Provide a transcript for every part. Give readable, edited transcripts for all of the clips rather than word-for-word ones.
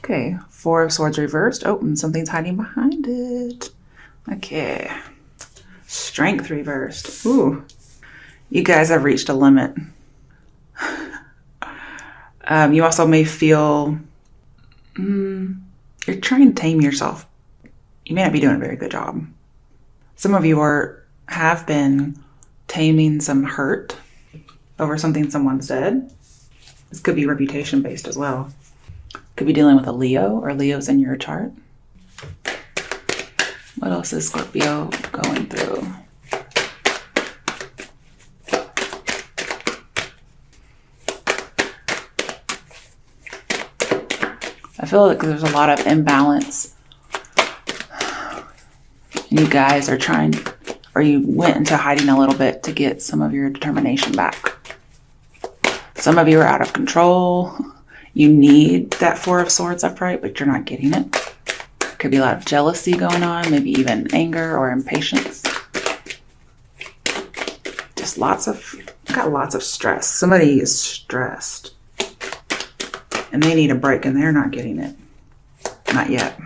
Okay, Four of Swords reversed. Oh, and something's hiding behind it. Okay. Strength reversed. Ooh. You guys have reached a limit. You also may feel you're trying to tame yourself. You may not be doing a very good job. Some of you have been taming some hurt over something someone said. This could be reputation based as well. Could be dealing with a Leo or Leo's in your chart. What else is Scorpio going through? I feel like there's a lot of imbalance. And you guys are trying, or you went into hiding a little bit to get some of your determination back. Some of you are out of control. You need that Four of Swords upright, but you're not getting it. Could be a lot of jealousy going on, maybe even anger or impatience. Just got lots of stress. Somebody is stressed and they need a break and they're not getting it. Not yet.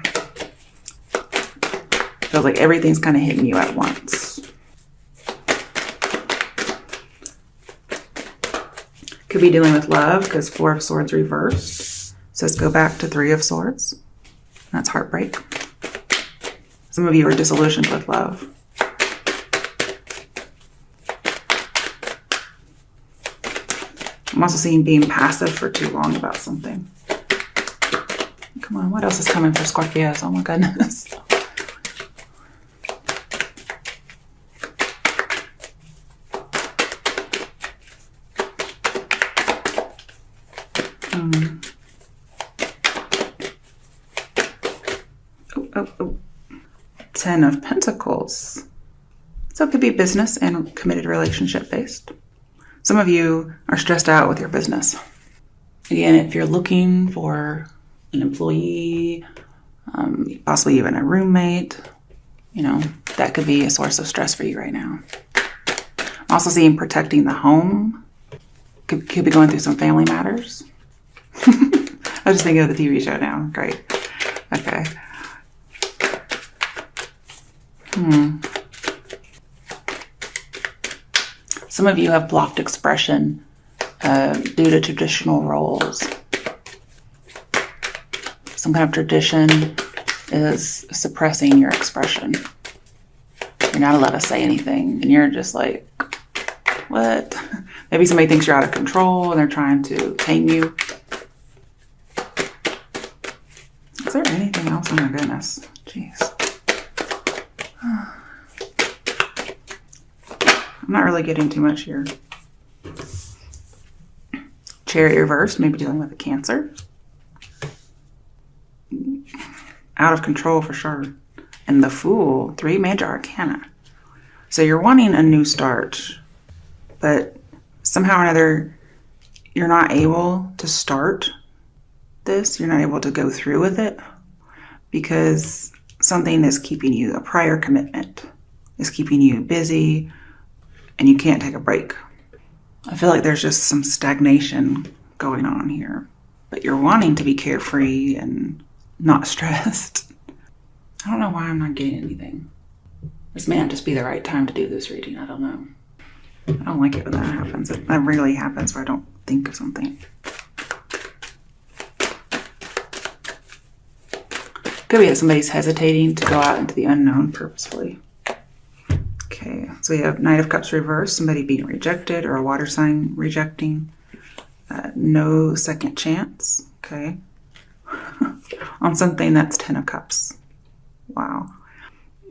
Feels like everything's kind of hitting you at once. Could be dealing with love because Four of Swords reversed. So let's go back to Three of Swords. That's heartbreak. Some of you are disillusioned with love. I'm also seeing being passive for too long about something. Come on, what else is coming for Scorpios? Oh my goodness. Oh. 10 of Pentacles. So it could be business and committed relationship based. Some of you are stressed out with your business. Again, if you're looking for an employee, possibly even a roommate, you know, that could be a source of stress for you right now. I'm also seeing protecting the home. Could be going through some family matters. I was just thinking of the TV show now. Great. Okay. Some of you have blocked expression due to traditional roles. Some kind of tradition is suppressing your expression. You're not allowed to say anything, and you're just like, what? Maybe somebody thinks you're out of control and they're trying to tame you. Is there anything else? Oh my goodness. Jeez. I'm not really getting too much here. Chariot reversed, maybe dealing with a Cancer. Out of control for sure. And the Fool, 3 major arcana. So you're wanting a new start, but somehow or another, you're not able to start this. You're not able to go through with it because something is keeping you, a prior commitment is keeping you busy and you can't take a break. I feel like there's just some stagnation going on here, but you're wanting to be carefree and not stressed. I don't know why I'm not getting anything. This may not just be the right time to do this reading. I don't know. I don't like it when that happens. That rarely happens where I don't think of something. Could be that somebody's hesitating to go out into the unknown purposefully. Okay, so we have Knight of Cups reversed, somebody being rejected or a water sign rejecting. No second chance, okay. On something that's 10 of Cups. Wow.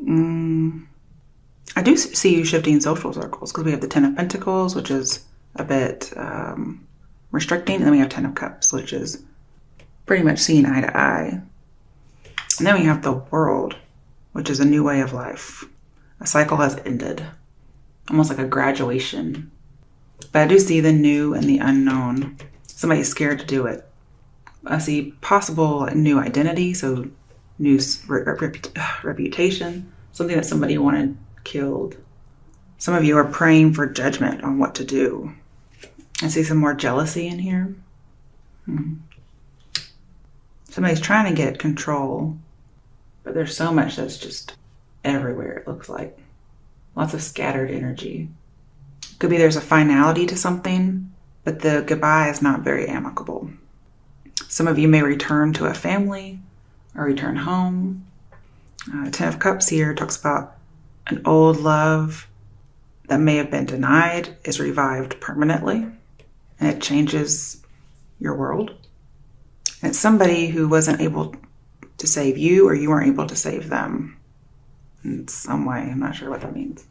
I do see you shifting social circles because we have the 10 of Pentacles, which is a bit restricting. And then we have 10 of Cups, which is pretty much seeing eye to eye. And then we have the World, which is a new way of life. A cycle has ended. Almost like a graduation. But I do see the new and the unknown. Somebody's scared to do it. I see possible new identity, so new reputation, something that somebody wanted killed. Some of you are praying for judgment on what to do. I see some more jealousy in here. Somebody's trying to get control, but there's so much that's just everywhere, it looks like. Lots of scattered energy. Could be there's a finality to something, but the goodbye is not very amicable. Some of you may return to a family or return home. Ten of Cups here talks about an old love that may have been denied is revived permanently, and it changes your world. And it's somebody who wasn't able to save you, or you weren't able to save them in some way. I'm not sure what that means.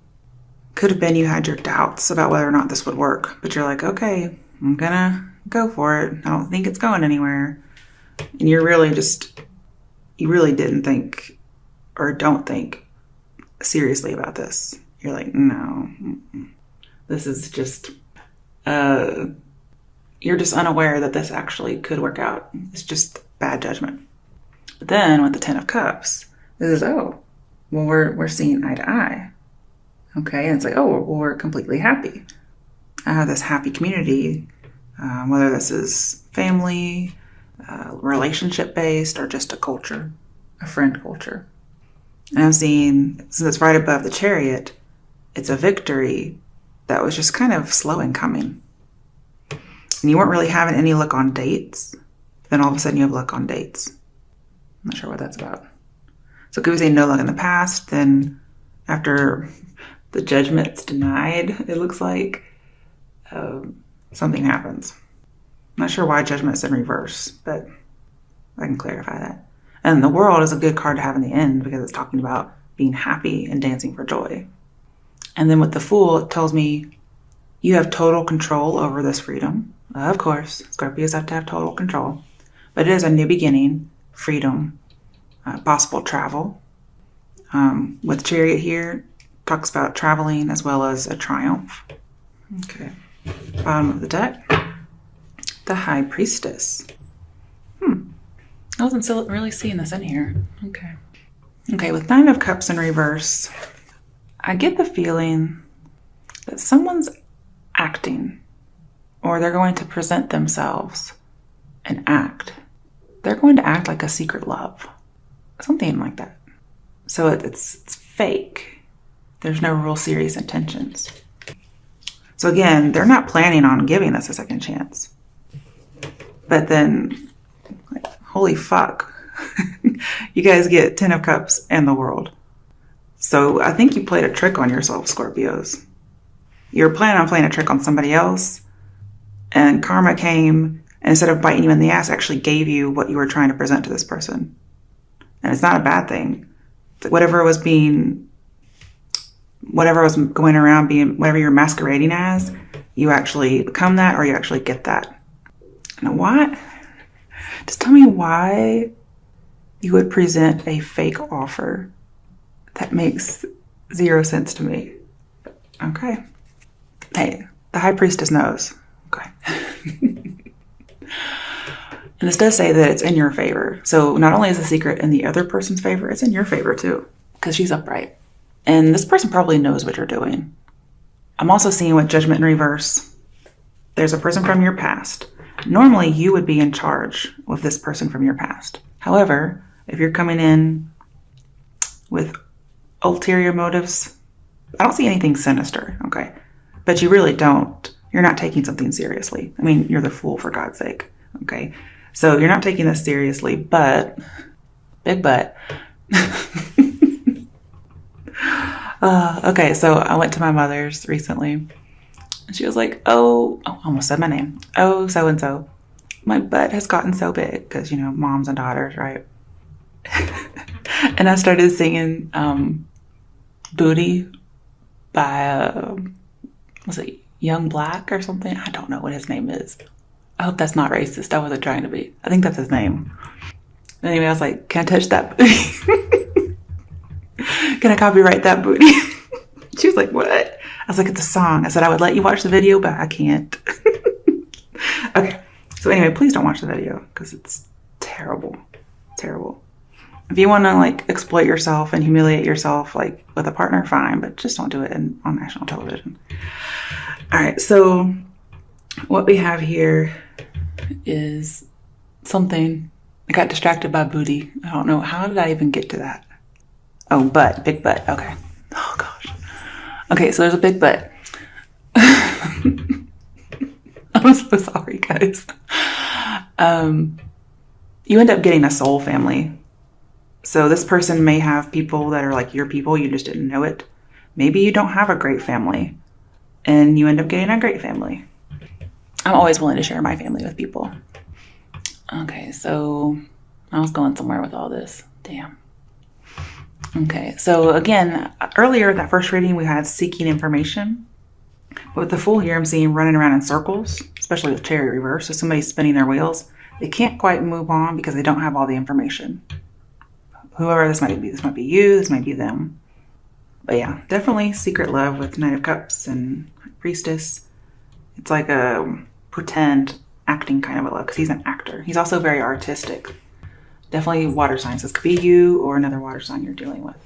Could have been you had your doubts about whether or not this would work, but you're like, okay, I'm gonna go for it. I don't think it's going anywhere. And you're really you really didn't think or don't think seriously about this. You're like, no, this is just, you're just unaware that this actually could work out. It's just bad judgment. But then with the Ten of Cups, this is, oh, well, we're seeing eye to eye. Okay, and it's like, oh, well, we're completely happy. I have this happy community, whether this is family, relationship-based, or just a culture, a friend culture. And I'm seeing, since it's right above the Chariot, it's a victory that was just kind of slow in coming. And you weren't really having any luck on dates. Then all of a sudden you have luck on dates. I'm not sure what that's about. So could we say no luck in the past? Then after the judgment's denied, it looks like something happens. I'm not sure why judgment's in reverse, but I can clarify that. And the World is a good card to have in the end because it's talking about being happy and dancing for joy. And then with the Fool, it tells me you have total control over this freedom. Of course, Scorpios have to have total control. But it is a new beginning, freedom, possible travel. With Chariot here, talks about traveling as well as a triumph. Okay. Bottom of the deck, the High Priestess. I wasn't really seeing this in here. Okay. Okay, with Nine of Cups in reverse, I get the feeling that someone's acting, or they're going to present themselves and act. They're going to act like a secret love. Something like that. So it's fake. There's no real serious intentions. So again, they're not planning on giving us a second chance. But then, like, holy fuck. You guys get 10 of Cups and the World. So I think you played a trick on yourself, Scorpios. You're planning on playing a trick on somebody else, and karma came, and instead of biting you in the ass, actually gave you what you were trying to present to this person. And it's not a bad thing. Whatever was going around being, whatever you're masquerading as, you actually become that, or you actually get that. And what? Just tell me why you would present a fake offer. That makes zero sense to me. Okay. Hey, the High Priestess knows. Okay. And this does say that it's in your favor. So not only is the secret in the other person's favor, it's in your favor too, because she's upright. And this person probably knows what you're doing. I'm also seeing with Judgment in reverse, there's a person from your past. Normally, you would be in charge with this person from your past. However, if you're coming in with ulterior motives, I don't see anything sinister, okay? But you really don't. You're not taking something seriously. I mean, you're the Fool, for God's sake, okay? So you're not taking this seriously, but, big but. Okay, so I went to my mother's recently, and she was like, oh, I almost said my name. Oh, so-and-so. My butt has gotten so big, because, moms and daughters, right? And I started singing Booty by, was it Young Black or something? I don't know what his name is. I hope that's not racist. I wasn't trying to be. I think that's his name. Anyway, I was like, can I touch that booty? Can I copyright that booty? She was like, what? I was like, it's a song. I said, I would let you watch the video, but I can't. Okay. So anyway, please don't watch the video because it's terrible. Terrible. If you want to exploit yourself and humiliate yourself with a partner, fine, but just don't do it on national television. All right. So what we have here is something I got distracted by booty. I don't know. How did I even get to that? Oh, butt. Big butt. Okay. Oh, gosh. Okay, so there's a big butt. I'm so sorry, guys. You end up getting a soul family. So this person may have people that are like your people. You just didn't know it. Maybe you don't have a great family and you end up getting a great family. I'm always willing to share my family with people. Okay, so I was going somewhere with all this. Damn. Okay, so again, earlier that first reading we had seeking information. But with the Fool here, I'm seeing running around in circles, especially with Chariot reverse. So somebody's spinning their wheels. They can't quite move on because they don't have all the information. Whoever this might be you, this might be them. But yeah, definitely secret love with Knight of Cups and Priestess. It's like a pretend acting kind of a love because he's an actor. He's also very artistic. Definitely water signs. This could be you or another water sign you're dealing with.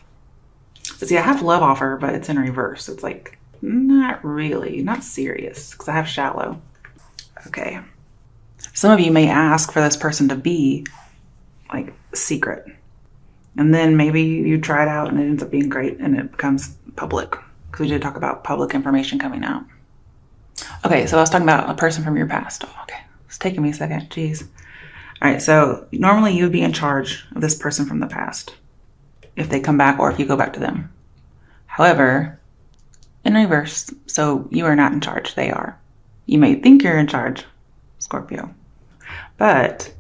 But see, I have love offer, but it's in reverse. It's like, not really, not serious because I have shallow. Okay. Some of you may ask for this person to be like secret. And then maybe you try it out and it ends up being great and it becomes public. Because we did talk about public information coming out. Okay, so I was talking about a person from your past. Oh, okay, it's taking me a second. Jeez. All right, so normally you would be in charge of this person from the past if they come back or if you go back to them. However, in reverse, so you are not in charge. They are. You may think you're in charge, Scorpio. But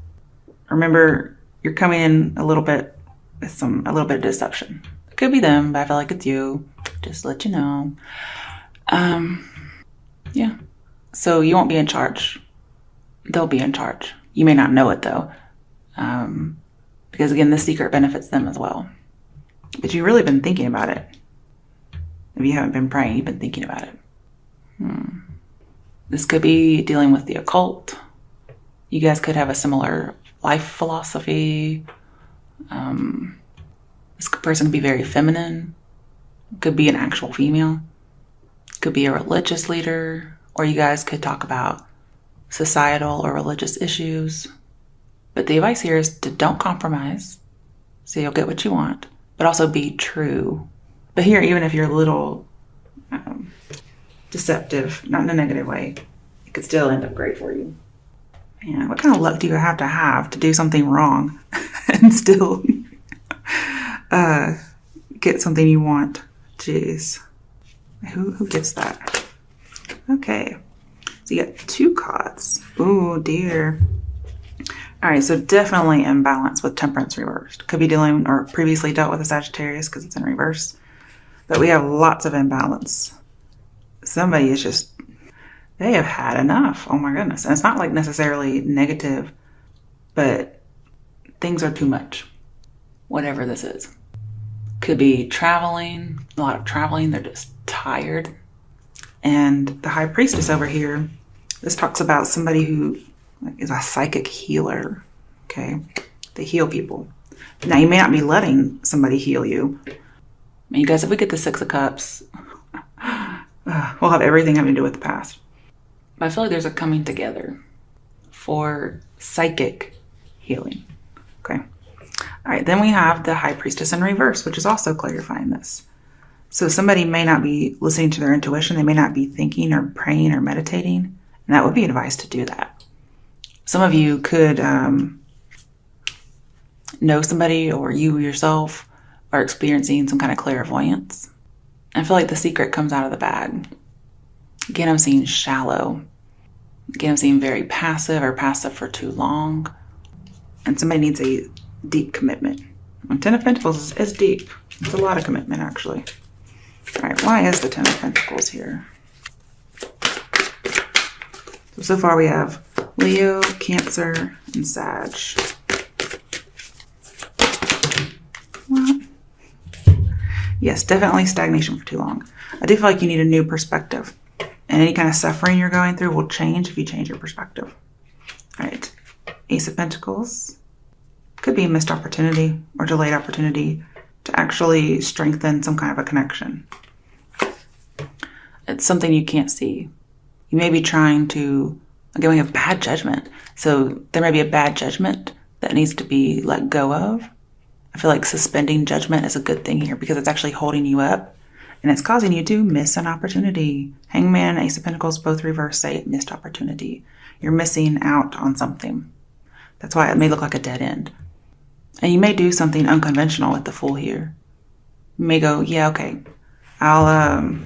remember, you're coming in a little bit with a little bit of deception. It could be them, but I feel like it's you. Just to let you know. Yeah. So you won't be in charge. They'll be in charge. You may not know it though. Because again, this secret benefits them as well. But you've really been thinking about it. If you haven't been praying, you've been thinking about it. This could be dealing with the occult. You guys could have a similar life philosophy. This person could be very feminine. Could be an actual female. Could be a religious leader. Or you guys could talk about societal or religious issues. But the advice here is to don't compromise. So you'll get what you want. But also be true. But here, even if you're a little deceptive, not in a negative way, it could still end up great for you. Man, what kind of luck do you have to do something wrong and still get something you want? Jeez. Who gets that? Okay. So you got 2 cards. Oh, dear. All right, so definitely imbalance with Temperance reversed. Could be dealing or previously dealt with a Sagittarius because it's in reverse. But we have lots of imbalance. Somebody is just, they have had enough. Oh my goodness. And it's not like necessarily negative, but things are too much. Whatever this is. Could be traveling, a lot of traveling. They're just tired. And the High Priestess over here, this talks about somebody who is a psychic healer. Okay. They heal people. Now, you may not be letting somebody heal you. You guys, if we get the 6 of Cups, we'll have everything having to do with the past. But I feel like there's a coming together for psychic healing. Okay. All right. Then we have the High Priestess in reverse, which is also clarifying this. So somebody may not be listening to their intuition. They may not be thinking or praying or meditating. And that would be advice to do that. Some of you could know somebody or you yourself are experiencing some kind of clairvoyance. I feel like the secret comes out of the bag. Again, I'm seeing shallow. Again, I'm seeing very passive or passive for too long. And somebody needs a deep commitment. And 10 of Pentacles is deep. It's a lot of commitment, actually. All right, why is the 10 of Pentacles here? So far we have Leo, Cancer, and Sag. What? Yes, definitely stagnation for too long. I do feel like you need a new perspective. And any kind of suffering you're going through will change if you change your perspective. All right. Ace of Pentacles. Could be a missed opportunity or delayed opportunity to actually strengthen some kind of a connection. It's something you can't see. You may be trying to, again, we have bad judgment. So there may be a bad judgment that needs to be let go of. I feel like suspending judgment is a good thing here because it's actually holding you up and it's causing you to miss an opportunity. Hangman, Ace of Pentacles, both reversed say missed opportunity. You're missing out on something. That's why it may look like a dead end. And you may do something unconventional with the Fool here. You may go, yeah, okay, I'll,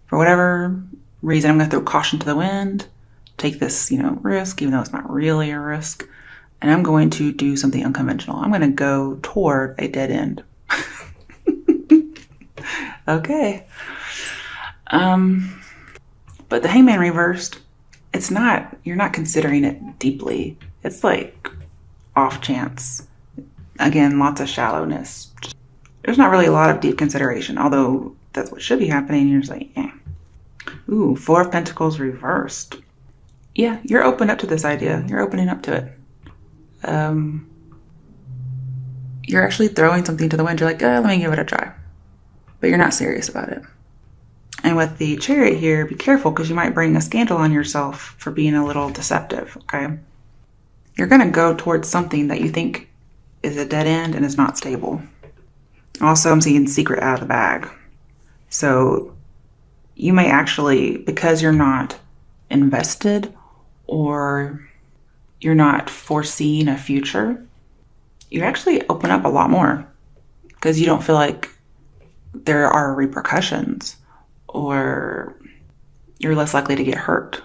for whatever reason, I'm going to throw caution to the wind, take this, risk, even though it's not really a risk. And I'm going to do something unconventional. I'm going to go toward a dead end. Okay. But the Hangman reversed, you're not considering it deeply. It's like off chance. Again, lots of shallowness. There's not really a lot of deep consideration, although that's what should be happening. You're just like, eh. Ooh, Four of Pentacles reversed. Yeah, you're open up to this idea. You're opening up to it. You're actually throwing something to the wind. You're like, let me give it a try. But you're not serious about it. And with the Chariot here, be careful because you might bring a scandal on yourself for being a little deceptive, okay? You're going to go towards something that you think is a dead end and is not stable. Also, I'm seeing secret out of the bag. So you may actually, because you're not invested or you're not foreseeing a future, you actually open up a lot more because you don't feel like there are repercussions or you're less likely to get hurt.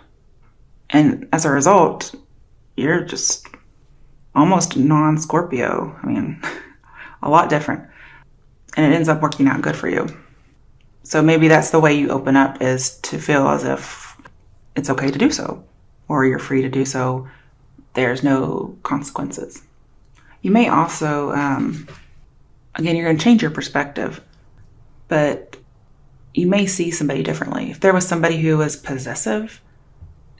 And as a result, you're just almost non-Scorpio. I mean, a lot different. And it ends up working out good for you. So maybe that's the way you open up, is to feel as if it's okay to do so, or you're free to do so. There's no consequences. You may also, again, you're going to change your perspective, but you may see somebody differently. If there was somebody who was possessive,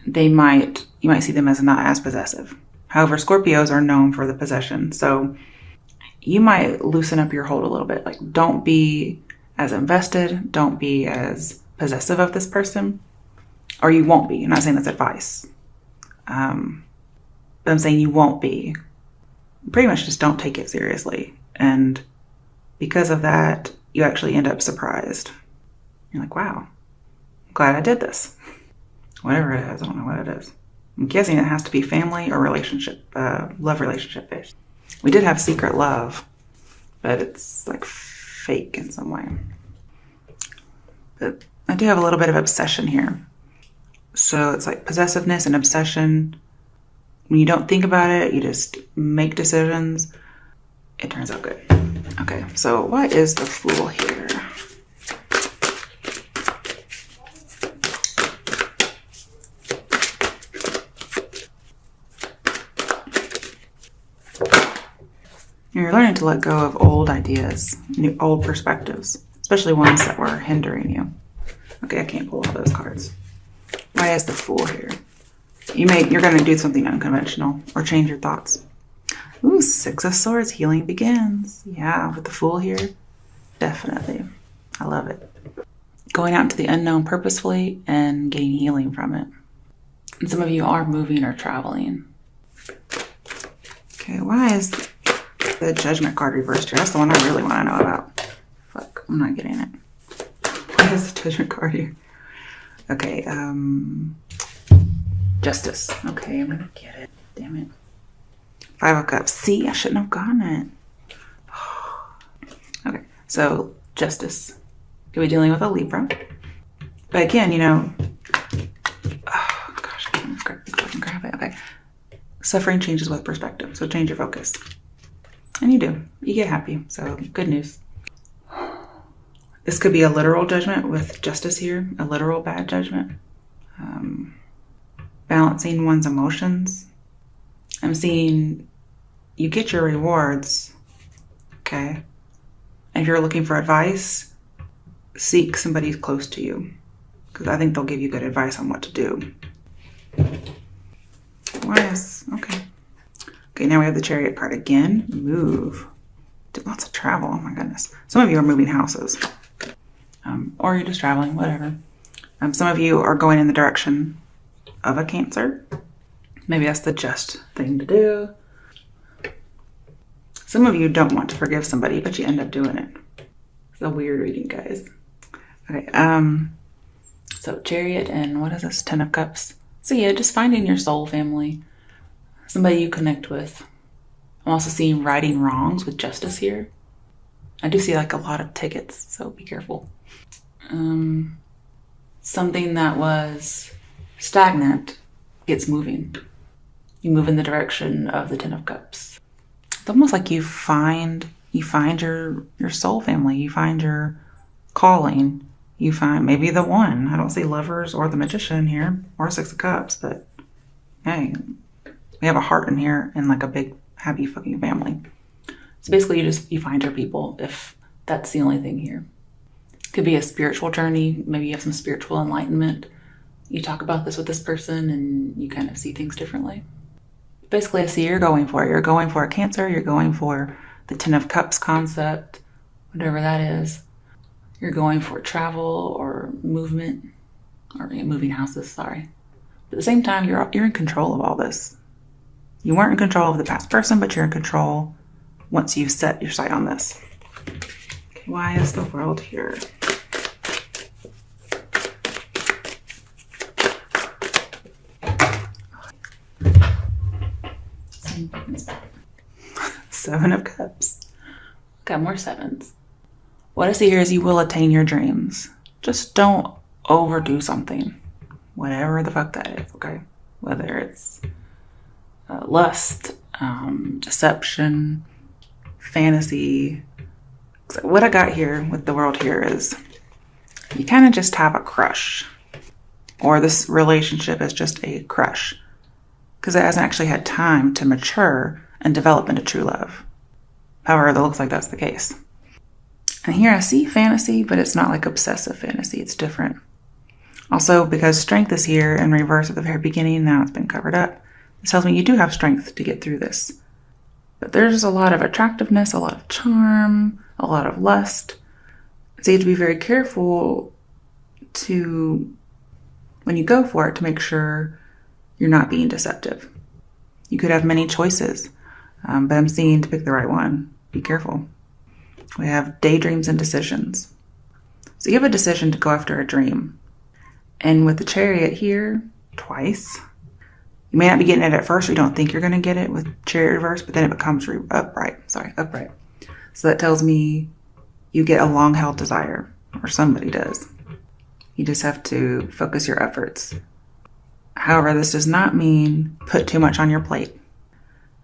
you might see them as not as possessive. However, Scorpios are known for the possession. So you might loosen up your hold a little bit. Like, don't be as invested. Don't be as possessive of this person. Or you won't be. I'm not saying that's advice. But I'm saying you won't be. Pretty much just don't take it seriously. And because of that, you actually end up surprised. You're like, wow, I'm glad I did this. Whatever it is, I don't know what it is. I'm guessing it has to be family or relationship, love relationship based. We did have secret love, but it's like fake in some way. But I do have a little bit of obsession here. So it's like possessiveness and obsession. When you don't think about it, you just make decisions. It turns out good. Okay, so what is the Fool here? You're learning to let go of old ideas, old perspectives, especially ones that were hindering you. Okay, I can't pull all those cards. Why is the Fool here? You're going to do something unconventional or change your thoughts. Ooh, Six of Swords, healing begins. Yeah, with the Fool here, definitely. I love it. Going out into the unknown purposefully and getting healing from it. And some of you are moving or traveling. Okay, why is the Judgment card reversed here? That's the one I really want to know about. Fuck, I'm not getting it. Why is the Judgment card here? Okay, Justice. Okay, I'm gonna get it. Damn it. Five of Cups. See, I shouldn't have gotten it. Okay, so Justice. Could be dealing with a Libra. But again, oh gosh, I can't fucking grab it. Okay. Suffering changes with perspective, so change your focus. And you do. You get happy, so good news. This could be a literal judgment with Justice here, a literal bad judgment. Balancing one's emotions. I'm seeing you get your rewards, okay? And if you're looking for advice, seek somebody close to you, because I think they'll give you good advice on what to do. Okay. Okay, now we have the Chariot card again. Move. Did lots of travel, oh my goodness. Some of you are moving houses. Or you're just traveling, whatever. Some of you are going in the direction of a Cancer. Maybe that's the just thing to do. Some of you don't want to forgive somebody, but you end up doing it. It's a weird reading, guys. Okay, so Chariot and what is this? 10 of Cups. So yeah, just finding your soul family. Somebody you connect with. I'm also seeing righting wrongs with Justice here. I do see like a lot of tickets, so be careful. Something that was stagnant gets moving. You move in the direction of the 10 of Cups. It's almost like you find your soul family. You find your calling. You find maybe the one. I don't see Lovers or the Magician here or 6 of Cups, but hey, we have a heart in here and like a big happy fucking family. So basically you find your people if that's the only thing here. Could be a spiritual journey. Maybe you have some spiritual enlightenment. You talk about this with this person and you kind of see things differently. Basically, I see you're going for it. You're going for a Cancer. You're going for the 10 of Cups concept, whatever that is. You're going for travel or movement, or moving houses, sorry. But at the same time, you're in control of all this. You weren't in control of the past person, but you're in control once you've set your sight on this. Okay, why is the World here? Seven of Cups. Got more sevens. What I see here is you will attain your dreams. Just don't overdo something. Whatever the fuck that is, okay? Whether it's lust, deception, fantasy. So what I got here with the World here is you kind of just have a crush. Or this relationship is just a crush. Because it hasn't actually had time to mature and develop into true love. However, it looks like that's the case. And here I see fantasy, but it's not like obsessive fantasy. It's different. Also, because strength is here in reverse at the very beginning, now it's been covered up. This tells me you do have strength to get through this. But there's a lot of attractiveness, a lot of charm, a lot of lust. So you have to be very careful when you go for it, to make sure you're not being deceptive. You could have many choices, but I'm seeing to pick the right one. Be careful. We have daydreams and decisions. So you have a decision to go after a dream. And with the Chariot here, twice, you may not be getting it at first, or you don't think you're going to get it with Chariot reverse, but then it becomes upright. So that tells me you get a long-held desire, or somebody does. You just have to focus your efforts. However, this does not mean put too much on your plate.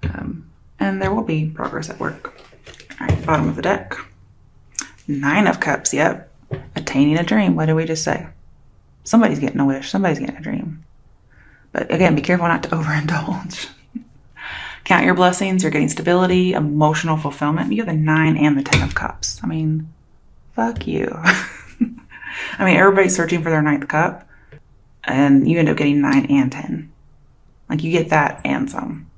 And there will be progress at work. All right, bottom of the deck. 9 of Cups, yep. Attaining a dream. What did we just say? Somebody's getting a wish. Somebody's getting a dream. But again, be careful not to overindulge. Count your blessings. You're getting stability, emotional fulfillment. You have the 9 and the 10 of Cups. I mean, fuck you. I mean, everybody's searching for their 9th cup. And you end up getting 9 and 10. Like, you get that and some.